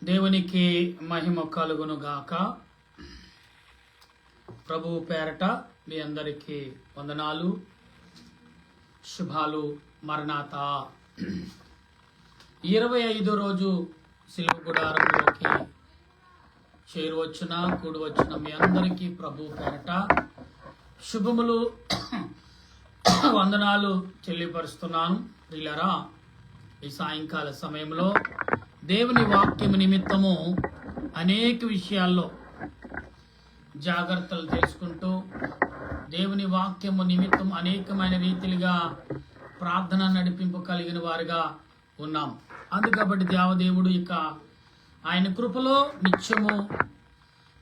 దేవునికి మహిమ కలుగును గాక. ప్రభువు పేరట మీ అందరికీ వందనాలు, శుభాలు. మరణాత 25వ రోజు సిలువ గుడారంలోకి చేరువచ్చిన కూడివచ్చిన మీ అందరికీ ప్రభువు పేరట శుభములు, వందనాలు తెలియపరుస్తున్నాను. ప్రియులారా, ఈ సాయంకాల సమయంలో దేవుని వాక్యము నిమిత్తము అనేక విషయాల్లో జాగ్రత్తలు తెలుసుకుంటూ దేవుని వాక్యము నిమిత్తం అనేకమైన రీతిలుగా ప్రార్థన నడిపింపు కలిగిన వారుగా ఉన్నాం. అందుకబట్టి దేవదేవుడు ఇక ఆయన కృపలో నిత్యము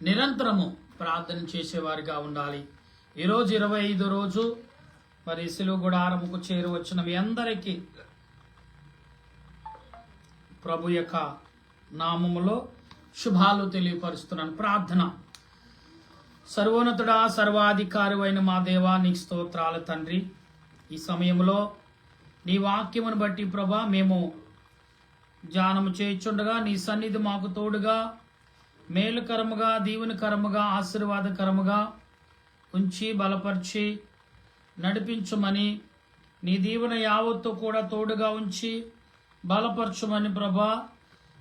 నిరంతరము ప్రార్థన చేసేవారిగా ఉండాలి. ఈరోజు 25వ రోజు మరి సిలువ గుడారముకు చేరువచ్చిన మీ అందరికీ ప్రభు యొక్క నామములో శుభాలు తెలియపరుస్తున్నాను. ప్రార్థన. సర్వోన్నతుడా, సర్వాధికారి అయిన మా దేవా, నీకు స్తోత్రాలు తండ్రి. ఈ సమయంలో నీ వాక్యమును బట్టి ప్రభా మేము ధ్యానము చేయుచుండగా నీ సన్నిధి మాకు తోడుగా మేలుకరముగా దీవెనకరముగా ఆశీర్వాదకరముగా ఉంచి బలపరిచి నడిపించుమని, నీ దీవెన యావత్తు కూడా తోడుగా ఉంచి బలపరచుమని ప్రభా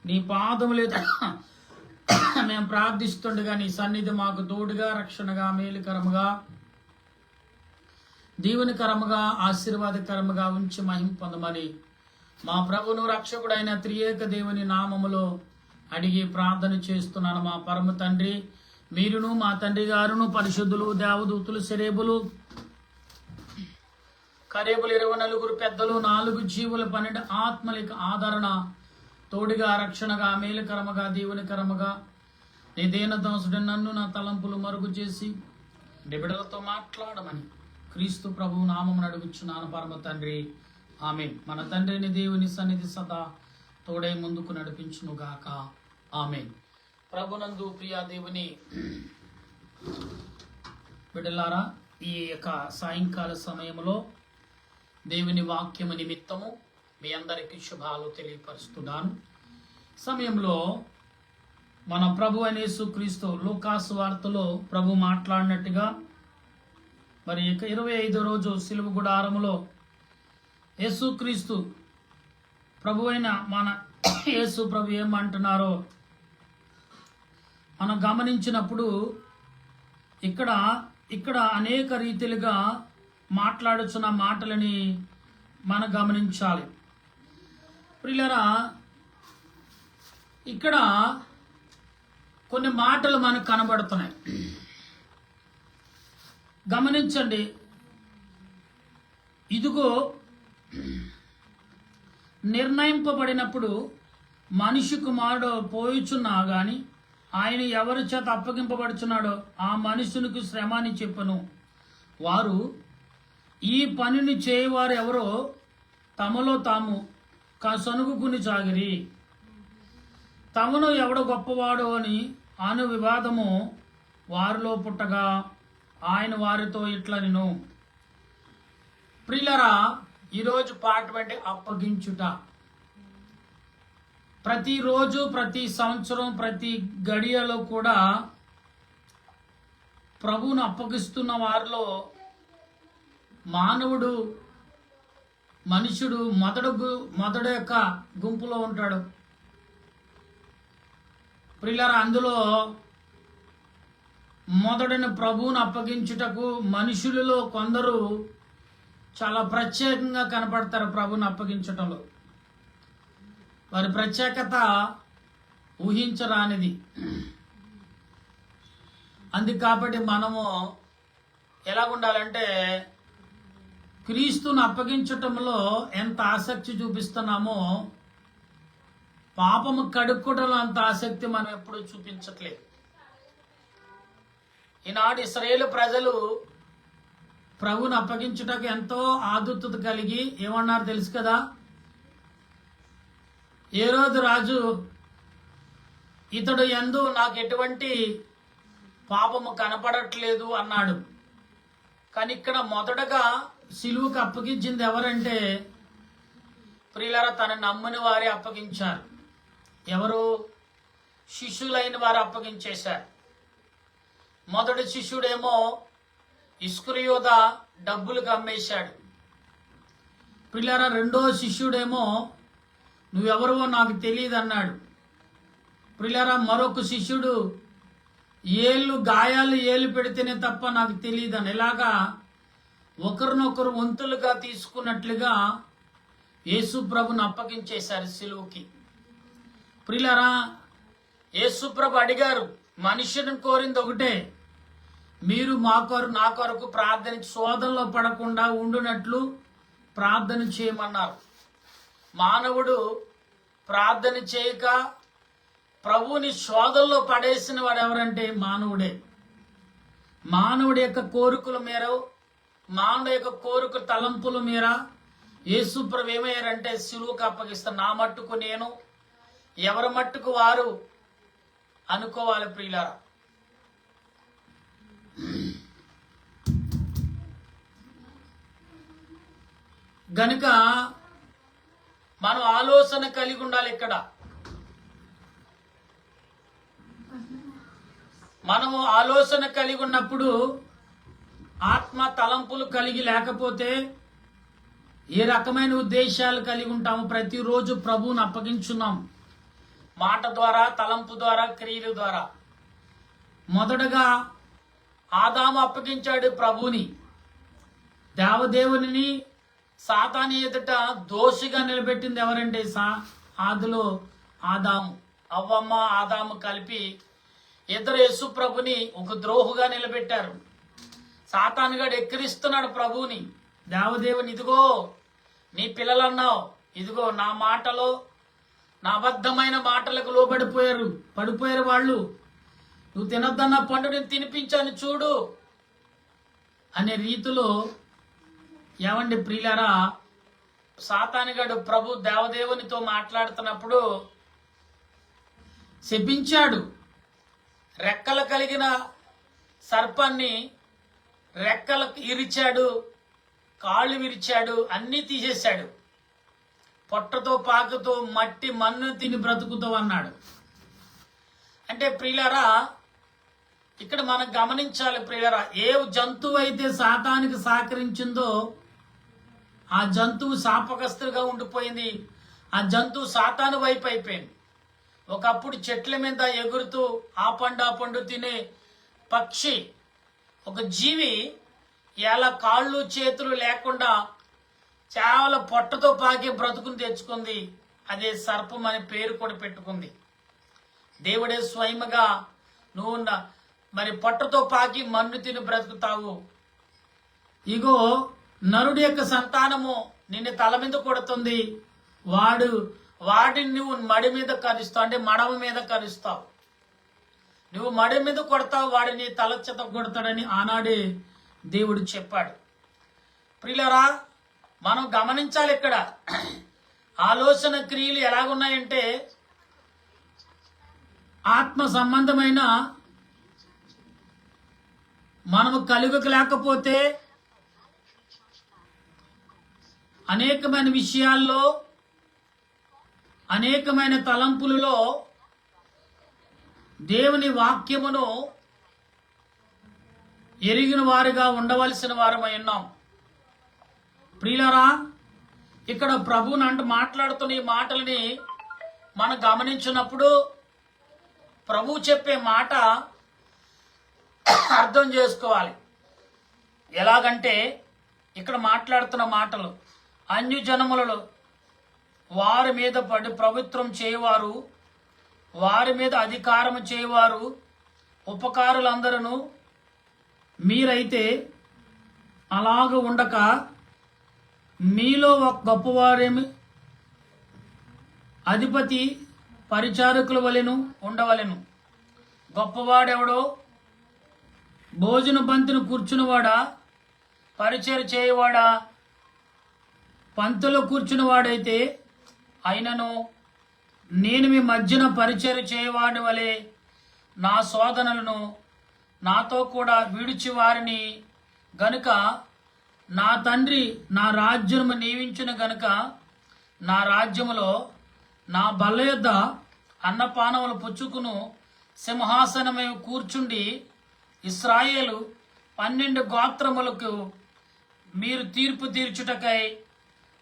నీ పాదములు మేము ప్రార్థిస్తుండగా నీ సన్నిధి మాకు తోడుగా రక్షణగా మేలుకరముగా దీవెనకరముగా ఆశీర్వాదకరముగా ఉంచి మహిమ పొందమని మా ప్రభును రక్షకుడైన త్రియేక దేవుని నామములో అడిగి ప్రార్థన చేస్తున్నాను. మా పరమ తండ్రి, మీరును మా తండ్రి గారును పరిశుద్ధులు దేవదూతులు శరేబులు కరేబులు 24 పెద్దలు 4 జీవుల 12 ఆత్మలిక ఆదరణ తోడుగా రక్షణగా మేలుకరముగా దీవెనకరముగా నీ దీనదాసుడు నన్ను నా తలంపులు మరుగు చేసి బిడ్డలతో మాట్లాడమని క్రీస్తు ప్రభు నామమున అడుగుచున్నాను పరమ తండ్రి, ఆమేన్. మన తండ్రిని దేవుని సన్నిధి సదా తోడై ముందుకు నడిపించును గాక, ఆమేన్. ప్రభునందు ప్రియా దేవుని బిడ్డలారా, ఈ యొక్క సాయంకాల సమయంలో దేవుని వాక్యము నిమిత్తము మీ అందరికీ శుభాలు తెలియపరుస్తున్నాను. సమయంలో మన ప్రభు అయిన యేసుక్రీస్తు లూకాసు వార్తలో ప్రభు మాట్లాడినట్టుగా మరి 25వ రోజు సిలువ గుడారములో యేసుక్రీస్తు ప్రభు అయిన మన యేసు ప్రభు ఏమంటున్నారో మనం గమనించినప్పుడు ఇక్కడ అనేక రీతిలుగా మాట్లాడుచున్న మాటలని మనం గమనించాలి. ప్రియులారా, ఇక్కడ కొన్ని మాటలు మనకు కనబడుతున్నాయి. గమనించండి. ఇదిగో నిర్ణయింపబడినప్పుడు మనిషి కుమారుడు పోయుచున్నా గాని ఆయన ఎవరి చేత అప్పగింపబడుచున్నాడో ఆ మనుషునికి శ్రమ అని చెప్పను. వారు ఈ పనిని చేయవారు ఎవరో తమలో తాము సనుగుకుని సాగిరి. తమను ఎవడ గొప్పవాడు అని అను వివాదము వారిలో పుట్టగా ఆయన వారితో ఇట్లనెను. ప్రియులారా, ఈరోజు పాఠం అప్పగించుట. ప్రతిరోజు, ప్రతి సంవత్సరం, ప్రతి గడియలో కూడా ప్రభువును అప్పగిస్తున్న వారిలో మానవుడు, మనుషుడు మొదటి యొక్క గుంపులో ఉంటాడు. ప్రియులారా, అందులో మొదటిని ప్రభువును అప్పగించుటకు మనుషులలో కొందరు చాలా ప్రత్యేకంగా కనపడతారు. ప్రభువును అప్పగించటంలో వారి ప్రత్యేకత ఊహించరానిది. అందుకు కాబట్టి మనము ఎలాగుండాలంటే క్రీస్తును అప్పగించటంలో ఎంత ఆసక్తి చూపిస్తున్నామో పాపము కడుక్కోవడంలో అంత ఆసక్తి మనం ఎప్పుడూ చూపించట్లేదు. ఈనాడు ఇశ్రాయేలు ప్రజలు ప్రభువును అప్పగించుటకు ఎంతో ఆదుర్తత కలిగి ఏమన్నారు తెలుసు కదా? హేరోదు రాజు ఇతడు యందు నాకు ఎటువంటి పాపము కనపడట్లేదు అన్నాడు. కానీ ఇక్కడ మొదటగా సిలువకు అప్పగించింది ఎవరంటే ప్రియులారా, తన నమ్మని వారే అప్పగించారు. ఎవరు? శిష్యులైన వారు అప్పగించేశారు. మొదటి శిష్యుడేమో ఇస్కరియోత డబ్బులకు అమ్మేశాడు. పిల్లరా, రెండో శిష్యుడేమో నువ్వెవరో నాకు తెలియదు అన్నాడు. పిల్లరా, మరొక శిష్యుడు గాయాలు ఏళ్ళు పెడితేనే తప్ప నాకు తెలియదు అని. ఇలాగా ఒకరినొకరు వంతులుగా తీసుకున్నట్లుగా యేసు ప్రభుని అప్పగించేశారు సిలువకి. ప్రియులారా, యేసు ప్రభు అడిగారు, మనుషుని కోరింది ఒకటే, మీరు నా కొరకు ప్రార్థన శోధనలో పడకుండా ఉండునట్లు ప్రార్థన చేయమన్నారు. మానవుడు ప్రార్థన చేయక ప్రభువుని శోధనలో పడేసిన వాడు ఎవరంటే మానవుడే. మానవుడి యొక్క కోరికల మేర, మానవుడి యొక్క కోరిక తలంపుల మేర యేసు ప్రభు ఏమయ్యారంటే సిలువకు అప్పగిస్తారు. నా మట్టుకు నేను, ఎవరి మట్టుకు వారు అనుకోవాలి. ప్రియులారా, గనుక మనం ఆలోచన కలిగి ఉండాలి. ఇక్కడ మనము ఆలోచన కలిగి ఉన్నప్పుడు, ఆత్మ తలంపులు కలిగి లేకపోతే ఏ రకమైన ఉద్దేశాలు కలిగి ఉంటాము? ప్రతిరోజు ప్రభువుని అప్పగించున్నాం, మాట ద్వారా, తలంపు ద్వారా, క్రియల ద్వారా. మొదటగా ఆదాము అప్పగించాడు ప్రభువుని. దేవదేవుని సాతాను ఎదుట దోషిగా నిలబెట్టింది ఎవరంటే ఆదిలో ఆదాము. అవ్వమ్మ ఆదాము కలిపి ఇద్దరు యేసు ప్రభుని ఒక ద్రోహుగా నిలబెట్టారు. సాతానుగాడు ఎక్కిరిస్తున్నాడు ప్రభువుని. దేవదేవుని, ఇదిగో నీ పిల్లలు అన్నావు, ఇదిగో నా మాటలో, నా అబద్ధమైన మాటలకు పడిపోయారు వాళ్ళు. నువ్వు తినొద్దన్న పండు నేను తినిపించాను చూడు అనే రీతిలో ఏమండి ప్రియులారా, సాతానుగాడు ప్రభు దేవదేవునితో మాట్లాడుతున్నప్పుడు శపించాడు. రెక్కలు కలిగిన సర్పాన్ని రెక్కలకు ఇరిచాడు, కాళ్ళు విరిచాడు, అన్నీ తీసేశాడు. పొట్టతో పాకుతో మట్టి మన్ను తిని బ్రతుకుతావు అన్నాడు. అంటే ప్రియులారా, ఇక్కడ మనం గమనించాలి ప్రియులారా, ఏ జంతువు అయితే సాతానికి సహకరించిందో ఆ జంతువు శాపగ్రస్తుగా ఉండిపోయింది. ఆ జంతువు సాతాను వైపు అయిపోయింది. ఒకప్పుడు చెట్ల మీద ఎగురుతూ ఆ పండు తినే పక్షి, ఒక జీవి ఎలా కాళ్ళు చేతులు లేకుండా చాలా పొట్టతో పాకి బ్రతుకుని తెచ్చుకుంది. అదే సర్పం అనే పేరు కూడా పెట్టుకుంది. దేవుడే స్వయముగా నువ్వు మరి పొట్టతో పాకి మన్ను తిని బ్రతుకుతావు. ఇగో నరుడి యొక్క సంతానము నిన్ను తల మీద కొడుతుంది, వాడిని నువ్వు మడి మీద కరుస్తావు, అంటే మడమ మీద కరుస్తావు. నువ్వు మడి మీద కొడతావు, వాడిని తల చేత కొడతాడని ఆనాడే దేవుడు చెప్పాడు. ప్రియులారా, మనం గమనించాలి ఇక్కడ ఆలోచన క్రియలు ఎలాగున్నాయంటే, ఆత్మ సంబంధమైన మనము కలుగక లేకపోతే అనేకమైన విషయాల్లో, అనేకమైన తలంపులలో దేవుని వాక్యమును ఎరిగిన వారుగా ఉండవలసిన వారమై ఉన్నాం. ప్రియులారా, ఇక్కడ ప్రభువుని మాట్లాడుతున్న ఈ మాటలని మనం గమనించినప్పుడు ప్రభు చెప్పే మాట అర్థం చేసుకోవాలి. ఎలాగంటే ఇక్కడ మాట్లాడుతున్న మాటలు అన్యజనములలో వారి మీద పడి ప్రభుత్వం చేయవారు, వారి మీద అధికారం చేయవారు ఉపకారులందరూ మీరైతే అలాగ ఉండక మీలో ఒక గొప్పవారేమి అధిపతి పరిచారకుల వలెను ఉండవలెను. గొప్పవాడెవడో భోజన పంక్తిని కూర్చునివాడా, పరిచయం చేయవాడా? పంక్తిలో కూర్చునివాడైతే అయినను నేను మీ మధ్యన పరిచయం చేయవాడి వలె నా శోధనలను నాతో కూడా విడిచి వారిని గనుక నా తండ్రి నా రాజ్యము నియమించిన గనుక నా రాజ్యములో నా బల్ల యొద్ద అన్నపానములు పుచ్చుకును సింహాసనమే కూర్చుండి ఇశ్రాయేలు 12 గోత్రములకు మీరు తీర్పు తీర్చుటకై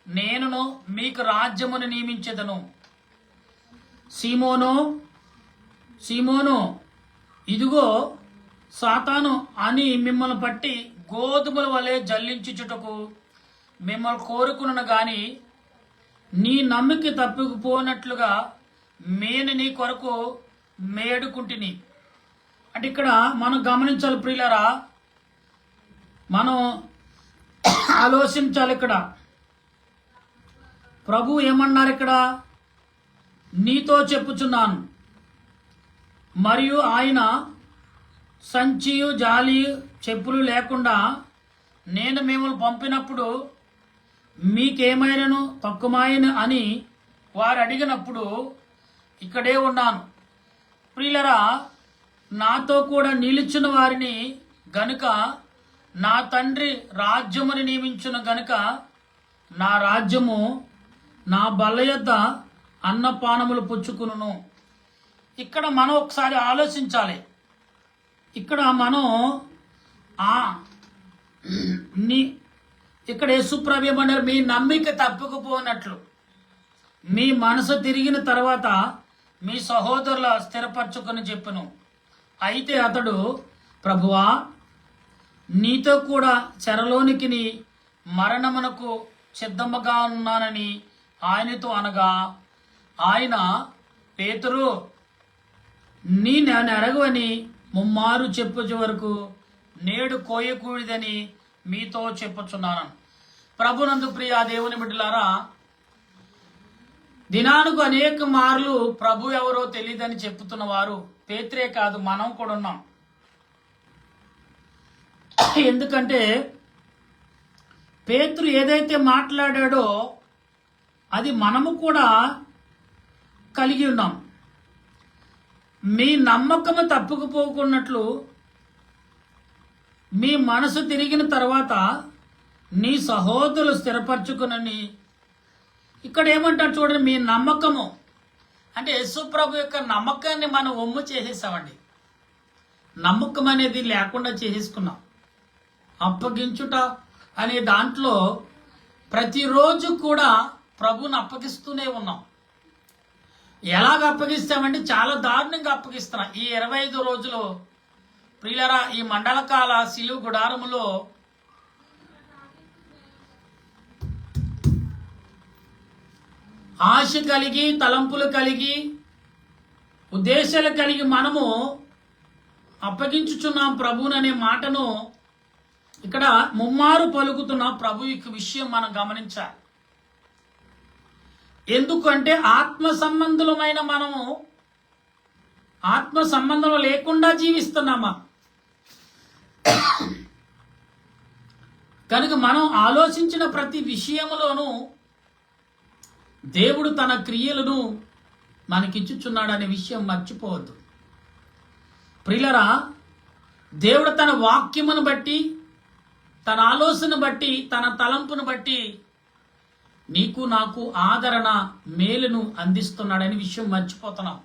నేనును మీకు రాజ్యమును నియమించెదను. సీమోను ఇదిగో సాతాను అని మిమ్మల్ని పట్టి గోధుమల వలె జల్లించుటకు మిమ్మల్ని కోరుకును గాని నీ నమ్మిక తప్పిపోనట్లుగా నేను నీ కొరకు మేడుకుంటుని. అంటే ఇక్కడ మనం గమనించాలి ప్రియులారా, మనం ఆలోచించాలి. ఇక్కడ ప్రభు ఏమన్నారు? ఇక్కడ నీతో చెప్పుచున్నాను, మరియు ఆయన సంచియు జాలి చెప్పులు లేకుండా నేను మిమ్మల్ని పంపినప్పుడు మీకేమైనను తక్కువైన అని వారు అడిగినప్పుడు ఇక్కడే ఉన్నాను. ప్రియులరా, నాతో కూడా నిలిచిన వారిని గనుక నా తండ్రి రాజ్యముని నియమించిన గనుక నా రాజ్యము నా బల్ల యొద్ద అన్నపానములు పుచ్చుకును. ఇక్కడ మనం ఒకసారి ఆలోచించాలి. ఇక్కడ మనం ఇక్కడ యేసుప్రభు ఏమన్నారు? మీ నమ్మిక తప్పుకుపోనట్లు మీ మనసు తిరిగిన తర్వాత మీ సహోదరుల స్థిరపరచుకొని చెప్పును. అయితే అతడు, ప్రభువా, నీతో కూడా చెరలోనికి మరణమునకు సిద్ధముగా ఉన్నానని ఆయనతో అనగా, ఆయన, పేతురు, నీ నెరగవని ముమ్మారు చెప్పుచు వరకు నేడు కోయకూడదని మీతో చెప్పుచున్నాను. ప్రభునందు ప్రియ దేవుని బిడ్డలారా, దినానికి అనేక మార్లు ప్రభు ఎవరో తెలియదని చెప్పుతున్న వారు పేతురే కాదు, మనం కూడా ఉన్నాం. ఎందుకంటే పేతురు ఏదైతే మాట్లాడాడో అది మనము కూడా కలిగి ఉన్నాం. మీ నమ్మకము తప్పుకుపోకున్నట్లు మీ మనసు తిరిగిన తర్వాత నీ సహోదరులు స్థిరపరచుకునని. ఇక్కడ ఏమంటారు చూడండి, మీ నమ్మకము అంటే యేసుప్రభు యొక్క నమ్మకాన్ని మనం ఒమ్ము చేసేసామండి. నమ్మకం అనేది లేకుండా చేసేసుకున్నాం. అప్పగించుట అనే దాంట్లో ప్రతిరోజు కూడా ప్రభుని అప్పగిస్తూనే ఉన్నాం. ఎలాగ అప్పగిస్తామంటే చాలా దారుణంగా అప్పగిస్తున్నాం. ఈ 25 రోజులు ప్రియులరా, ఈ మండలకాల సిలువ గుడారములో ఆశ కలిగి, తలంపులు కలిగి, ఉద్దేశాలు కలిగి మనము అప్పగించుచున్నాం ప్రభుననే మాటను ఇక్కడ ముమ్మారు పలుకుతున్న ప్రభు యొక్క విషయం మనం గమనించాలి. ఎందుకంటే ఆత్మ సంబంధులమైన మనము ఆత్మ సంబంధం లేకుండా జీవిస్తున్నామా కనుక మనం ఆలోచించిన ప్రతి విషయములోనూ దేవుడు తన క్రియలను మనకిచ్చుచున్నాడనే విషయం మర్చిపోవద్దు. ప్రియులరా, దేవుడు తన వాక్యమును బట్టి, తన ఆలోచన బట్టి, తన తలంపును బట్టి నీకు నాకు ఆదరణ, మేలును అందిస్తున్నాడనే విషయం మర్చిపోతున్నాం.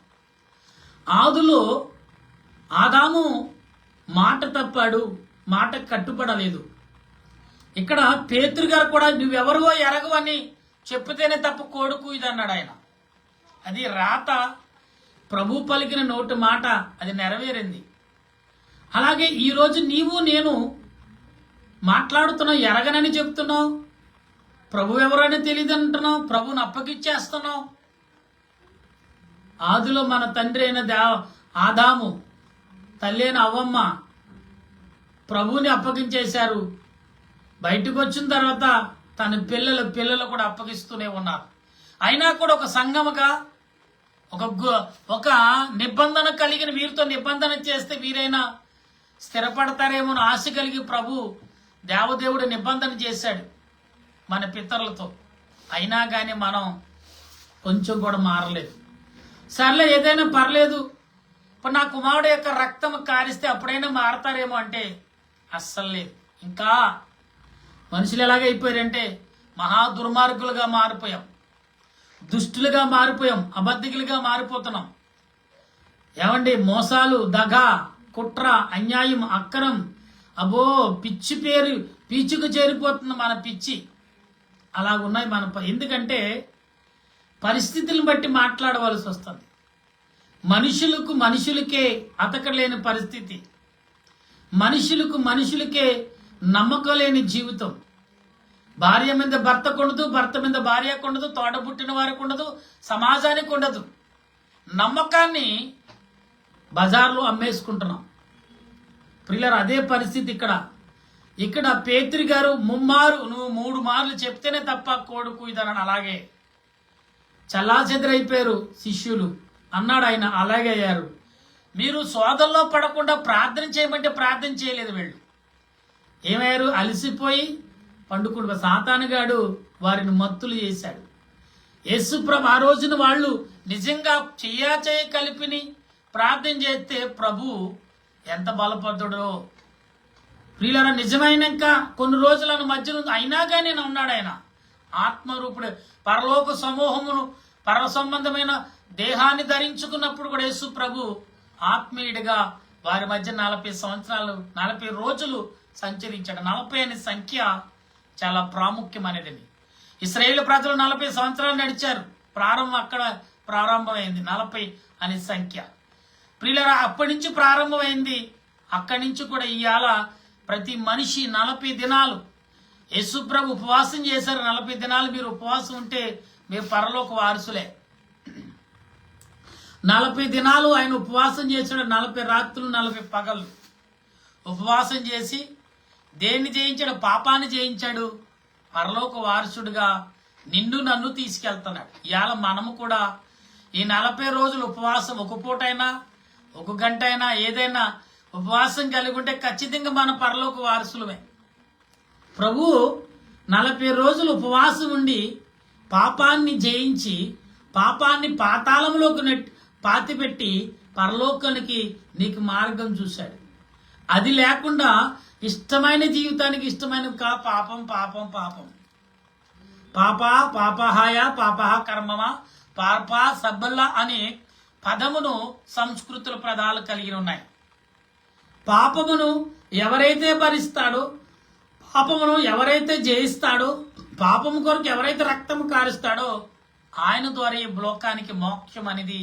ఆదిలో ఆదాము మాట తప్పాడు, మాట కట్టుబడలేదు. ఇక్కడ పేతురు గారు కూడా నువ్వెవరివో ఎరగవని చెప్పితేనే తప్ప కొడుకు ఇది అన్నాడు ఆయన. అది రాత, ప్రభు పలికిన నోటి మాట, అది నెరవేరింది. అలాగే ఈరోజు నీవు నేను మాట్లాడుతున్నావు, ఎరగనని చెప్తున్నావు, ప్రభు ఎవరని తెలియదు అంటున్నావు, ప్రభుని అప్పగిచ్చేస్తున్నావు. ఆదిలో మన తండ్రి అయిన ఆదాము, తల్లి అయిన అవ్వమ్మ ప్రభుని అప్పగించేశారు. బయటకు వచ్చిన తర్వాత తన పిల్లలు కూడా అప్పగిస్తూనే ఉన్నారు. అయినా కూడా ఒక సంఘముగా ఒక నిబంధన కలిగిన వీరితో నిబంధన చేస్తే వీరైనా స్థిరపడతారేమో ఆశ కలిగి ప్రభు దేవదేవుడు నిబంధన చేశాడు మన పితరులతో. అయినా కానీ మనం కొంచెం కూడా మారలేదు. సర్లే, ఏదైనా పర్లేదు, ఇప్పుడు నా కుమారుడు యొక్క రక్తం కారిస్తే అప్పుడైనా మారతారేమో అంటే అస్సలు లేదు. ఇంకా మనుషులు ఎలాగైపోయారంటే మహా దుర్మార్గులుగా మారిపోయాం, దుష్టులుగా మారిపోయాం, అబద్ధికులుగా మారిపోతున్నాం. ఏమండి మోసాలు, దగ, కుట్ర, అన్యాయం, అక్రమం, అబో పిచ్చి పేరు పీచుకు చేరిపోతుంది మన పిచ్చి. అలాగున్నాయి మన ఎందుకంటే పరిస్థితులను బట్టి మాట్లాడవలసి వస్తుంది. మనుషులకే అతకలేని పరిస్థితి, మనుషులకే నమ్మకం లేని జీవితం. భార్య మీద భర్తకు ఉండదు, భర్త మీద భార్యకు ఉండదు, తోడబుట్టిన వారికి ఉండదు, సమాజానికి ఉండదు. నమ్మకాన్ని బజార్లో అమ్మేసుకుంటున్నాం ప్రియులారా. అదే పరిస్థితి ఇక్కడ పేతురు గారు నువ్వు 3 మార్లు చెప్తేనే తప్ప కొడుకు ఇదన్నాడు. అలాగే చల్లాచెదరైపోయారు శిష్యులు అన్నాడు ఆయన. అలాగే అయ్యారు. మీరు శోధనలో పడకుండా ప్రార్థన చేయమంటే ప్రార్థన చేయలేదు. వీళ్ళు ఏమయ్యారు? అలసిపోయి పండుకుడు. సాతానుగాడు వారిని మత్తులు చేశాడు. యేసుప్రభు ఆ రోజున వాళ్ళు నిజంగా చెయ్య కలిపిని ప్రార్థన చేస్తే ప్రభు ఎంత బలపడ్డాడో ప్రియులారా. నిజమైనాక కొన్ని రోజులను మధ్యలో అయినా కానీ ఉన్నాడు ఆయన. ఆత్మరూపుడు పరలోక సమూహమును పర సంబంధమైన దేహాన్ని ధరించుకున్నప్పుడు కూడా యేసు ప్రభు ఆత్మీయుడిగా వారి మధ్య 40 రోజులు సంచరించాడు. 40 అనే సంఖ్య చాలా ప్రాముఖ్యమైనది. ఇశ్రాయేలు ప్రజలు 40 సంవత్సరాలు నడిచారు. అక్కడ ప్రారంభమైంది 40 అనే సంఖ్య. ప్రియులారా అప్పటి నుంచి ప్రారంభమైంది. అక్కడి నుంచి కూడా ఇవాళ ప్రతి మనిషి 40 దినాలు యేసు ప్రభు ఉపవాసం చేశారు. 40 దినాలు మీరు ఉపవాసం ఉంటే మీరు పరలోక వారసులే. 40 దినాలు ఆయన ఉపవాసం చేశాడు. 40 రాత్రులు 40 పగళ్ళు ఉపవాసం చేసి దేన్ని జయించాడు? పాపాన్ని జయించాడు. పరలోక వారసుడుగా నిన్ను నన్ను తీసుకెళ్తున్నాడు. ఇవాళ మనము కూడా ఈ 40 రోజులు ఉపవాసం, ఒక పూటైనా 1 గంట అయినా ఏదైనా ఉపవాసం కలిగి ఉంటే ఖచ్చితంగా మన పరలోక వారసులమే. ప్రభు 40 రోజులు ఉపవాసం ఉండి పాపాన్ని జయించి పాపాన్ని పాతాళంలోకి పాతిపెట్టి పరలోకానికి నీకు మార్గం చూశాడు. అది లేకుండా ఇష్టమైన జీవితానికి ఇష్టమైన పాపం పాపం పాపం పాపహాయ పాపహ కర్మమా పాప సబ్బల్లా అనే పదమును సంస్కృతుల పదాలు కలిగి ఉన్నాయి. పాపమును ఎవరైతే భరిస్తాడో, పాపమును ఎవరైతే జయిస్తాడో, పాపము కొరకు ఎవరైతే రక్తము కారుస్తాడో ఆయన ద్వారా ఈ లోకానికి మోక్షం అనేది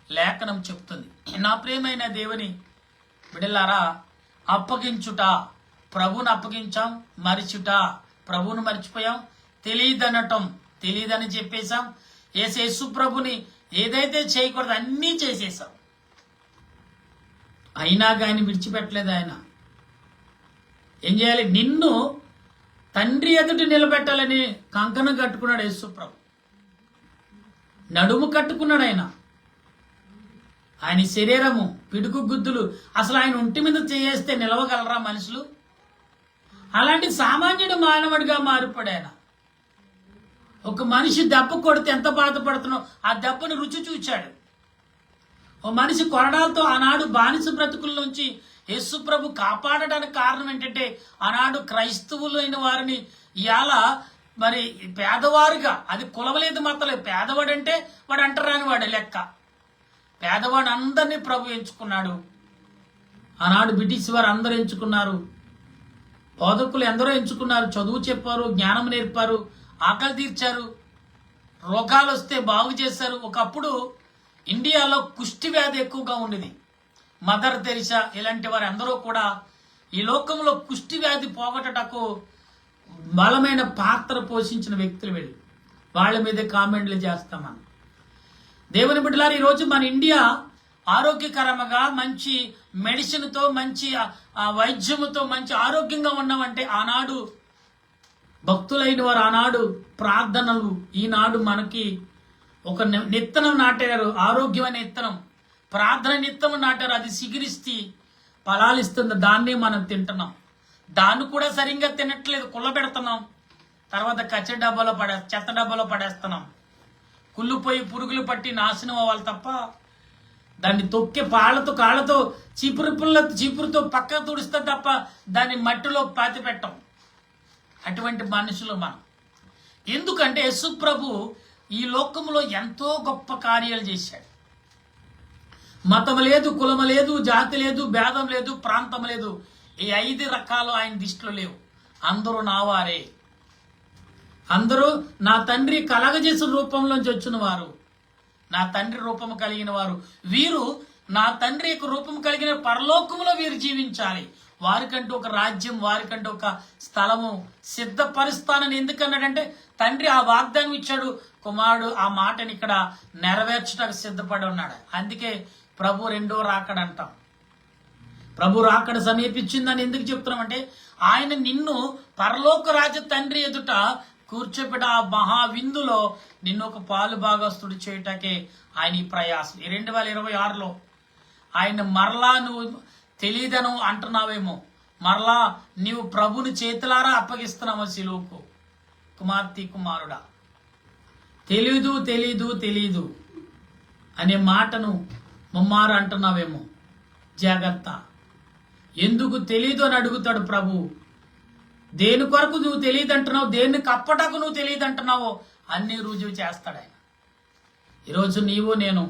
లేఖనం చెప్తుంది. నా ప్రియమైన దేవుని బిడ్డలారా, అప్పగించుట, ప్రభుని అప్పగించాం, మరిచుట, ప్రభుని మర్చిపోయాం, తెలియదనటం, తెలియదని చెప్పేశాం. యేసు ప్రభుని ఏదైతే చేయకూడదు అన్నీ చేసేసాం. అయినా కానీ విడిచిపెట్టలేదు ఆయన. ఏం చేయాలి? నిన్ను తండ్రి ఎదుటి నిలబెట్టాలని కంకణం కట్టుకున్నాడు యేసు ప్రభు. నడుము కట్టుకున్నాడు ఆయన. ఆయన శరీరము పిడుగు గుద్దులు, అసలు ఆయన ఒంటి మీద చేస్తే నిలవగలరా మనుషులు? అలాంటి సామాన్యుడు మానవుడిగా మారిపోయాడు ఆయన. ఒక మనిషి దెబ్బ కొడితే ఎంత బాధపడుతున్నావు ఆ దెబ్బను రుచి చూచాడు. ఓ మనిషి కొరడాలతో ఆనాడు బానిస బ్రతుకుల నుంచి యేసు ప్రభు కాపాడడానికి కారణం ఏంటంటే ఆనాడు క్రైస్తవులైన వారిని ఇవాళ మరి పేదవారుగా, అది కులవలేదు మతలేదు, పేదవాడంటే వాడు అంటరాని వాడు లెక్క. పేదవాడు అందరినీ ప్రభు ఎంచుకున్నాడు. ఆనాడు బ్రిటిష్ వారు అందరూ ఎంచుకున్నారు. బోధకులు ఎందరో ఎంచుకున్నారు. చదువు చెప్పారు, జ్ఞానం నేర్పారు, ఆకలి తీర్చారు, రోగాలు వస్తే బాగు చేశారు. ఒకప్పుడు ఇండియాలో కుష్టి వ్యాధి ఎక్కువగా ఉండేది. మదర్ తెరిసా ఇలాంటి వారు అందరూ కూడా ఈ లోకంలో కుష్టి వ్యాధి పోగొట్టటకు బలమైన పాత్ర పోషించిన వ్యక్తులు వీళ్ళు. వాళ్ళ మీదే కామెంట్లు చేస్తామని. దేవుని బిడ్డలారు, ఈరోజు మన ఇండియా ఆరోగ్యకరంగా మంచి మెడిసిన్తో, మంచి వైద్యముతో మంచి ఆరోగ్యంగా ఉన్నామంటే ఆనాడు భక్తులైన వారు ఆనాడు ప్రార్థనలు, ఈనాడు మనకి ఒక నిత్తనం నాటారు. ఆరోగ్యం అనే విత్తనం, ప్రార్థన నిత్తనం నాటారు. అది సిగిరిస్తే ఫలాలిస్తుంది. దాన్నే మనం తింటున్నాం. దాన్ని కూడా సరిగ్గా తినట్లేదు, కుళ్ళబెడుతున్నాం. తర్వాత చెత్త డబ్బాలో పడేస్తున్నాం. కుళ్ళిపోయి పురుగులు పట్టి నాశనం అవ్వాలి తప్ప దాన్ని తొక్కే కాళ్ళతో చీపురుతో పక్క తుడిస్తే తప్ప దాన్ని మట్టిలో పాతి పెట్టం. అటువంటి మనుషులు మనం. ఎందుకంటే యేసు ప్రభు ఈ లోకంలో ఎంతో గొప్ప కార్యాలు చేశాడు. మతం లేదు, కులం లేదు, జాతి లేదు, భేదం లేదు, ప్రాంతం లేదు. ఈ 5 రకాలు ఆయన దృష్టిలో లేవు. అందరూ నావారే, అందరూ నా తండ్రి కలగజేసిన రూపంలోంచి వచ్చిన వారు, నా తండ్రి రూపము కలిగిన వారు. వీరు నా తండ్రి యొక్క రూపం కలిగిన పరలోకములో వీరు జీవించాలి. వారికంటూ ఒక రాజ్యం, వారికంటూ ఒక స్థలము సిద్ధపరుస్తానని ఎందుకన్నాడంటే తండ్రి ఆ వాగ్దానం ఇచ్చాడు. కుమారుడు ఆ మాటని ఇక్కడ నెరవేర్చడానికి సిద్ధపడి ఉన్నాడు. అందుకే ప్రభు రెండో రాకడంటాం. ప్రభు రాకడ సమీపించిందని ఎందుకు చెప్తున్నామంటే ఆయన నిన్ను పరలోక రాజ తండ్రి ఎదుట కూర్చోబెట్టి ఆ మహావిందులో నిన్ను ఒక పాలు భాగస్తుడు చేయటాకే ఆయన ఈ ప్రయాసం. 2026లో ఆయన మరలా నువ్వు తెలియదను అంటున్నావేమో, మరలా నీవు ప్రభుని చేతులారా అప్పగిస్తున్నావు శిలువకు. కుమార్తె కుమారుడా, తెలీదు తెలీదు తెలీదు అనే మాటను ముమ్మారు అంటున్నావేమో, జాగ్రత్త. ఎందుకు తెలీదు అని అడుగుతాడు ప్రభు. దేని కొరకు నువ్వు తెలియదు అంటున్నావు, దేన్ని కప్పటకు నువ్వు తెలియదు అంటున్నావో అన్ని రుజువు చేస్తాడు ఆయన. ఈరోజు నీవు నేను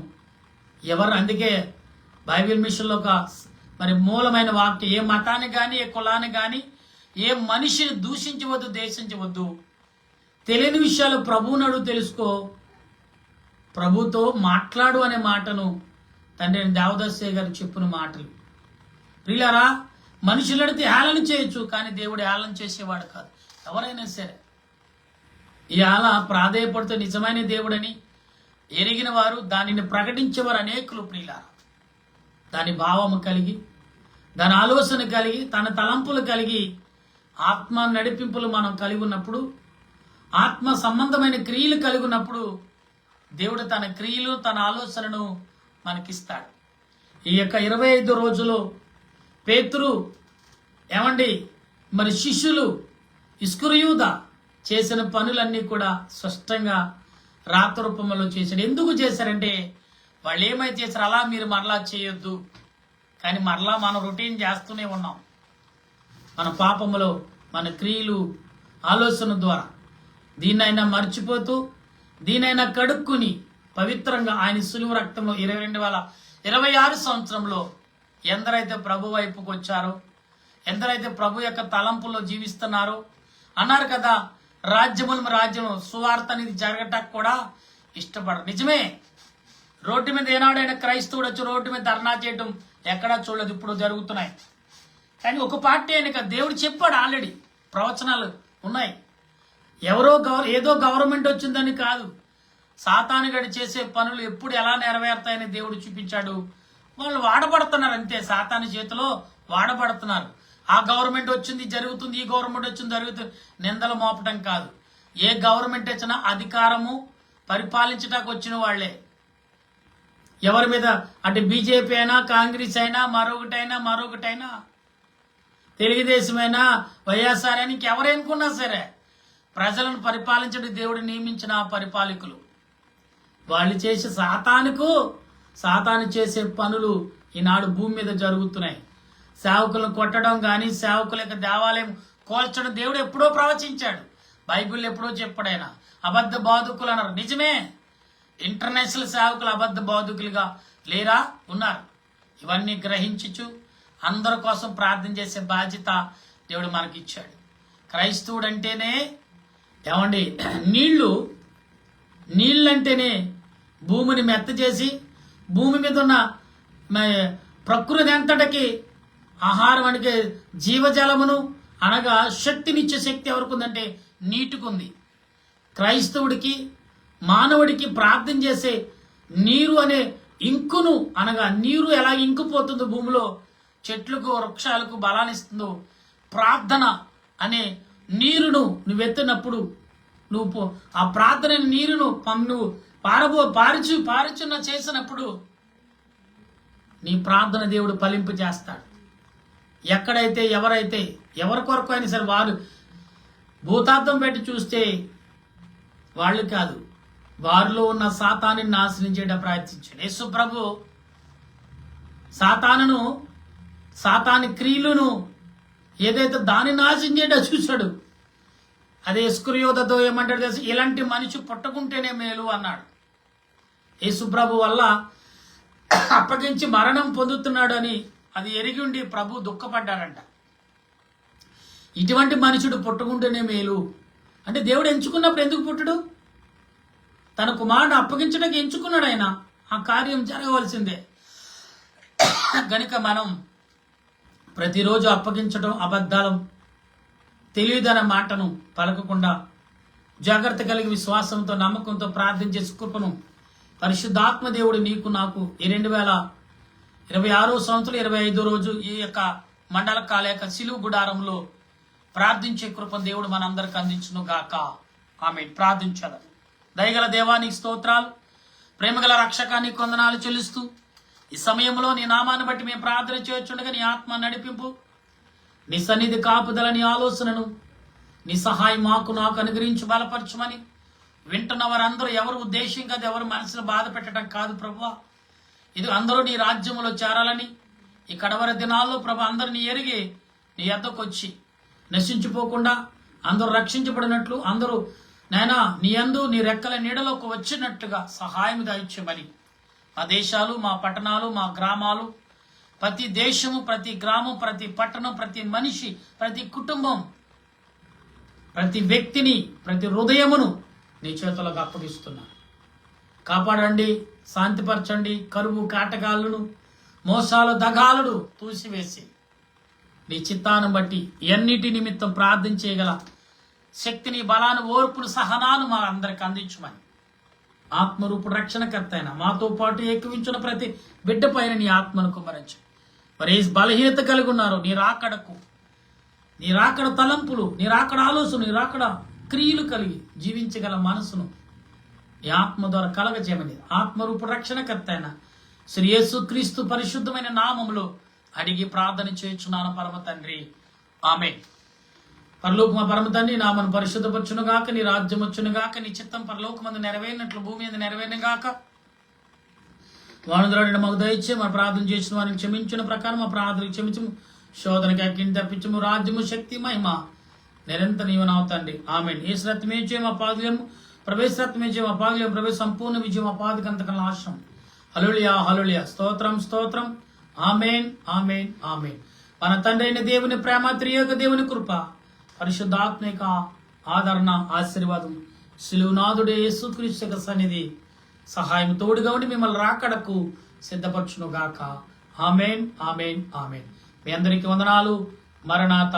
ఎవరు, అందుకే బైబిల్ మిషన్లో ఒక మరి మూలమైన వాక్యం, ఏ మతాన్ని కానీ ఏ కులాన్ని కానీ ఏ మనిషిని దూషించవద్దు, దేశించవద్దు. తెలియని విషయాలు ప్రభువుని అడుగు తెలుసుకో, ప్రభుతో మాట్లాడు అనే మాటను తండ్రి దేవదాసయ్య గారు చెప్పిన మాటలు. ప్రియులారా, మనుషులు అడిగితే హేళన చేయొచ్చు, కానీ దేవుడు హేళన చేసేవాడు కాదు. ఎవరైనా సరే ఇవాళ ప్రాధేయపడుతూ నిజమైన దేవుడని ఎరిగిన వారు, దానిని ప్రకటించేవారు అనేకులు. ప్రియులారా, దాని భావము కలిగి, దాని ఆలోచన కలిగి, తన తలంపులు కలిగి, ఆత్మ నడిపింపులు మనం కలిగి ఉన్నప్పుడు, ఆత్మ సంబంధమైన క్రియలు కలిగి ఉన్నప్పుడు దేవుడు తన క్రియలు, తన ఆలోచనను మనకిస్తాడు. ఈ యొక్క 25 రోజులు పేతురు ఏమండి మరి శిష్యులు ఇస్కరియోత చేసిన పనులన్నీ కూడా స్పష్టంగా రాతరూపంలో చేశాడు. ఎందుకు చేశారంటే వాళ్ళు ఏమైతే చేశారు అలా మీరు మరలా చేయొద్దు. కానీ మరలా మనం రొటీన్ చేస్తూనే ఉన్నాం. మన పాపములో, మన క్రియలు, ఆలోచన ద్వారా దీన్నైనా మర్చిపోతూ, దీనైనా కడుక్కుని పవిత్రంగా ఆయన సులువు రక్తంలో 2026 సంవత్సరంలో ఎందరైతే ప్రభు వైపుకు వచ్చారో, ఎందరైతే ప్రభు యొక్క తలంపుల్లో జీవిస్తున్నారో, అన్నారు కదా రాజ్యం సువార్త అనేది జరగటానికి కూడా ఇష్టపడరు. నిజమే, రోడ్డు మీద ఏనాడైనా క్రైస్తవుడు వచ్చి రోడ్డు మీద ధర్నా చేయడం ఎక్కడా చూడలేదు, ఇప్పుడు జరుగుతున్నాయి. కానీ ఒక పార్టీ అయినా దేవుడు చెప్పాడు, ఆల్రెడీ ప్రవచనాలు ఉన్నాయి. ఏదో గవర్నమెంట్ వచ్చిందని కాదు, సాతానుగడి చేసే పనులు ఎప్పుడు ఎలా నెరవేరుతాయని దేవుడు చూపించాడు. వాళ్ళు వాడబడుతున్నారు అంతే, సాతాను చేతిలో వాడబడుతున్నారు. ఆ గవర్నమెంట్ వచ్చింది జరుగుతుంది, ఈ గవర్నమెంట్ వచ్చింది జరుగుతుంది, నిందలు మోపటం కాదు. ఏ గవర్నమెంట్ వచ్చినా అధికారము పరిపాలించడానికి వచ్చిన వాళ్లే. ఎవరి మీద అంటే బీజేపీ అయినా, కాంగ్రెస్ అయినా, మరొకటైనా తెలుగుదేశం అయినా, వైఎస్ఆర్ అయినా, ఇంకెవరేనుకున్నా సరే ప్రజలను పరిపాలించడం దేవుడు నియమించిన పరిపాలకులు. వాళ్ళు చేసే సాతాను చేసే పనులు ఈనాడు భూమి మీద జరుగుతున్నాయి. సేవకులను కొట్టడం కానీ, సేవకుల యొక్క దేవాలయం కోల్చడం దేవుడు ఎప్పుడో ప్రవచించాడు. బైబిల్ ఎప్పుడో చెప్పాడైనా. అబద్ధ బాధకులు అన్నారు. నిజమే, ఇంటర్నేషనల్ సేవకులు అబద్ధ బాధకులుగా లేరా, ఉన్నారు. ఇవన్నీ గ్రహించు అందరి కోసం ప్రార్థన చేసే బాధ్యత దేవుడు మనకి ఇచ్చాడు. క్రైస్తవుడు అంటేనే ఏమండి నీళ్ళంటేనే భూమిని మెత్త చేసి భూమి మీద ఉన్న ప్రకృతి అంతటికి ఆహారం అంటే జీవజలమును అనగా శక్తినిచ్చే శక్తి ఎవరికి ఉందంటే నీటికుంది. క్రైస్తవుడికి, మానవుడికి ప్రార్థన చేసే నీరు అనే ఇంకును అనగా నీరు ఎలా ఇంకిపోతుందో భూమిలో చెట్లకు, వృక్షాలకు బలాన్నిస్తుందో, ప్రార్థన అనే నీరును నువ్వెత్తినప్పుడు, నువ్వు ఆ ప్రార్థన నీరును నువ్వు పారిచున్న చేసినప్పుడు నీ ప్రార్థన దేవుడు ఫలింపు చేస్తాడు. ఎక్కడైతే ఎవరి కొరకు అయినా సరే వారు భూతార్థం పెట్టి చూస్తే వాళ్ళు కాదు, వారిలో ఉన్న సాతాన్ని నాశనం చేయడం ప్రయత్నించాడు. యేసు ప్రభు సాతాని క్రియలను ఏదైతే దాన్ని నాశనం చేయడం చూశాడు. అదే ఇస్కరియోతతో ఏమంటాడు తెలుసు, ఇలాంటి మనిషి పుట్టకుంటేనే మేలు అన్నాడు. యేసు ప్రభు వల్ల అప్పగించి మరణం పొందుతున్నాడు అని అది ఎరిగి ఉండి ప్రభు దుఃఖపడ్డాడంట. ఇటువంటి మనుషుడు పుట్టుకుంటేనే మేలు అంటే దేవుడు ఎంచుకున్నప్పుడు ఎందుకు పుట్టడు? తన కుమారుడు అప్పగించడానికి ఎంచుకున్నాడు ఆయన. ఆ కార్యం జరగవలసిందే. గనుక మనం ప్రతిరోజు అప్పగించడం, అబద్ధాలం, తెలియదన్న మాటను పలకకుండా జాగ్రత్త కలిగి విశ్వాసంతో నమ్మకంతో ప్రార్థించే కృపను పరిశుద్ధాత్మ దేవుడు నీకు నాకు ఈ 2026 సంవత్సరం 25వ రోజు ఈ యొక్క మండల కాల యొక్క సిలువు గుడారంలో ప్రార్థించే కృపను దేవుడు మనందరికి అందించును గాక. ఆమె ప్రార్థించాలి. దయగల దేవానికి స్తోత్రాలు, ప్రేమగల రక్షకానికి వందనాలు చెల్లిస్తూ ఈ సమయంలో నీ నామాన్ని బట్టి మేము ప్రార్థన చేయొచ్చుండగా నీ ఆత్మ నడిపింపు, నీ సన్నిధి కాపుదల, నీ ఆలోచనను, నీ సహాయం మాకు నాకు అనుగ్రహించి బలపరచమని వింటున్న వారందరూ ఎవరు ఉద్దేశం కాదు, ఎవరు మనసును బాధ పెట్టడం కాదు ప్రభువా. ఇది అందరూ నీ రాజ్యంలో చేరాలని ఈ కడవరి దినాల్లో ప్రభు అందరినీ ఎరిగి నీ యొద్దకు వచ్చి నశించిపోకుండా అందరూ రక్షించబడినట్లు, అందరూ నాయనా నీ యందు నీ రెక్కల నీడలోకి వచ్చినట్లుగా సహాయం దయచేయమని మా దేశాలు, మా పట్టణాలు, మా గ్రామాలు, ప్రతి దేశము, ప్రతి గ్రామం, ప్రతి పట్టణం, ప్రతి మనిషి, ప్రతి కుటుంబం, ప్రతి వ్యక్తిని, ప్రతి హృదయమును నీ చేతులకు అప్పగిస్తున్నా. కాపాడండి, శాంతిపరచండి. కరువు కాటకాలను, మోసాలు, దగాలను తూసివేసి నీ చిత్తాన్ని బట్టి ఎన్నిటి నిమిత్తం ప్రార్థించేయగల శక్తిని, బలాన్ని, ఓర్పును, సహనాను మా అందరికి అందించమని ఆత్మరూపు రక్షణకర్త అయిన మాతో పాటు ఏకవించిన ప్రతి బిడ్డ పైన నీ ఆత్మను కుమరించు. మరి బలహీనత కలిగి ఉన్నారు నీ రాకడ తలంపులు, నీ రాకడ ఆలోచన, నీ రాకడ క్రియలు కలిగి జీవించగల మనసును ఈ ఆత్మ ద్వారా కలగజేయమని ఆత్మరూపు రక్షణకర్త అయిన శ్రీ యేసుక్రీస్తు పరిశుద్ధమైన నామములో అడిగి ప్రార్థన చేయుచున్నాను పరమ తండ్రి. ఆమేన్. పరలోక మా పరమ తండ్రి, నామను పరిశుద్ధపరచును గాక, నీ రాజ్యం వచ్చును గాక, నీ చిత్తం పరలోకమందు నెరవేరినట్లు భూమి మీద నెరవేరిన గాక. వాణుద్రాడు మాకు దయచే మా ప్రార్థన చేసిన వారిని క్షమించిన ప్రకారం మా ప్రార్థనకు క్షమించము, శోధనకి అగ్ని తప్పించము, రాజ్యము, శక్తి, మహిమ నిరంతర నీవనావు తండ్రి. ఆమేన్. యేసు రక్తమే జయం, మా పాదులము ప్రవేశ రక్తమే జయం, మా పాదులము ప్రవేశ సంపూర్ణ విజయం, మా పాదకంతక నాశనం. హల్లెలూయా, హల్లెలూయా, స్తోత్రం, స్తోత్రం. ఆమేన్, ఆమేన్, ఆమేన్. మన తండ్రి అయిన దేవుని ప్రేమ, త్రియేక దేవుని కృప, పరిశుద్ధాత్మిక ఆదరణ, ఆశీర్వాదం, శిలువనాథుడే యేసుక్రీస్తు యొక్క సన్నిధి, సహాయం తోడుగా ఉండి మిమ్మల్ని రాకడకు సిద్ధపరచును గాక. ఆమేన్, ఆమేన్, ఆమేన్. మీ అందరికీ వందనాలు. మరణాత.